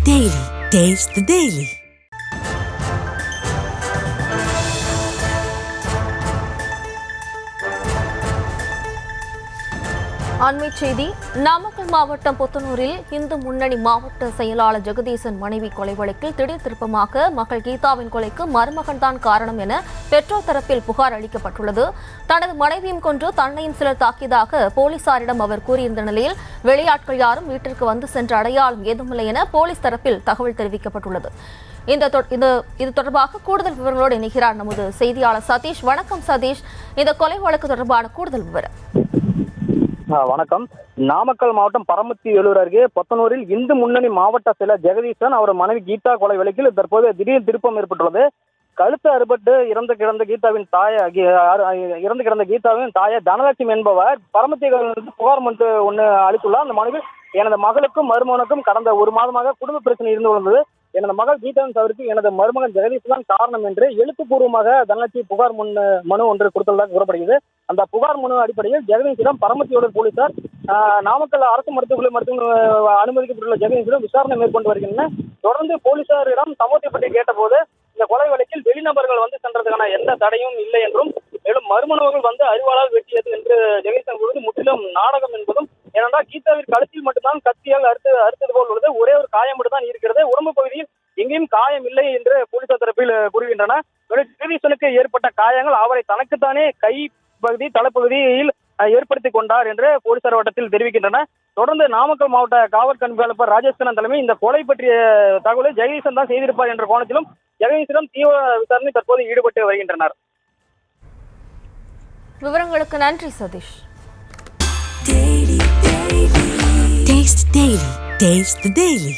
Daily. Taste the Daily. அண்மை செய்தி. நாமக்கல் மாவட்டம் புத்தனூரில் இந்து முன்னணி மாவட்ட செயலாளர் ஜெகதீசன் மனைவி கொலை வழக்கில் திடீர் திருப்பமாக மகள் கீதாவின் கொலைக்கு மருமகன் தான் காரணம் என பெற்றோர் தரப்பில் புகார் அளிக்கப்பட்டுள்ளது. தனது மனைவியும் கொன்று தன்னையும் சிலர் தாக்கியதாக போலீசாரிடம் அவர் கூறியிருந்த நிலையில் வெளியாட்கள் யாரும் வீட்டிற்கு வந்து சென்ற அடையாளம் ஏதுமில்லை என போலீஸ் தரப்பில் தகவல் தெரிவிக்கப்பட்டுள்ளது. இது தொடர்பாக கூடுதல் விவரங்களோடு இணைகிறார் நமது செய்தியாளர் சதீஷ். வணக்கம் சதீஷ், இந்த கொலை வழக்கு தொடர்பான கூடுதல் விவரம். வணக்கம். நாமக்கல் மாவட்டம் பரமத்தி வேலூர் அருகே பொத்தனூரில் இந்து முன்னணி மாவட்ட செயலர் ஜெகதீசன் அவர் மனைவி கீதா கொலை வழக்கில் தற்போது திடீர் திருப்பம் ஏற்பட்டுள்ளது. கழுத்து அறுபட்டு இறந்து கிடந்த கீதாவின் தாயார் தனலட்சுமி என்பவர் பரமத்தி புகார் மனு ஒன்று அளித்துள்ளார். அந்த மனுவில் எனது மகளுக்கும் மருமகனுக்கும் கடந்த ஒரு மாதமாக குடும்ப பிரச்சனை இருந்து வந்தது. எனது மகள் கீதாவின் தவிர்த்து எனது மருமகன் ஜெகதீஷ் தான் காரணம் என்று எழுத்துப்பூர்வமாக தனலட்சுமி புகார் மனு ஒன்று கொடுத்துள்ளதாக கூறப்படுகிறது. அந்த புகார் மனு அடிப்படையில் ஜெகதீஷிடம் பரமத்தியோடு போலீசார் நாமக்கல் அரசு மருத்துவமனை அனுமதிக்கப்பட்டுள்ள ஜெகதீஷிடம் விசாரணை மேற்கொண்டு வருகின்றனர். தொடர்ந்து போலீசாரிடம் சம்பவத்தை பற்றி கேட்டபோது இந்த கொலை வழக்கில் வெளிநபர்கள் வந்து சென்றதுக்கான எந்த தடையும் இல்லை என்றும், மேலும் மர்மநபர்கள் வந்து அறிவாளால் வெட்டியது என்று ஜெகதீசன் கூறுவது முற்றிலும் நாடகம் என்பதும், ஏனென்றால் கீதாவின் கழுத்தில் மட்டும்தான் கத்தியால் அறுத்தது போல் உள்ளது, ஒரே ஒரு காயம் மட்டும் தான் இருக்கிறது, உடம்பு பகுதியில் எங்கேயும் காயம் இல்லை என்று போலீசார் தரப்பில் கூறுகின்றனர். ஜெகதீசனுக்கு ஏற்பட்ட காயங்கள் அவரை தனக்குத்தானே கை பகுதி தலைப்பகுதியில் ஏற்படுத்திக் கொண்டார் என்று போலீசார் வட்டத்தில் தெரிவிக்கின்றனர். தொடர்ந்து நாமக்கல் மாவட்ட காவல் கண்காணிப்பாளர் ராஜேஷ்கரன் தலைமை இந்த கொலை பற்றிய தகவலை ஜெகதீசன் தான் செய்திருப்பார் என்ற கோணத்திலும் ஜெகதீசனிடம் தீவிர விசாரணை தற்போது ஈடுபட்டு வருகின்றனர். விவரங்களுக்கு நன்றி சதீஷ். Taste the Daily.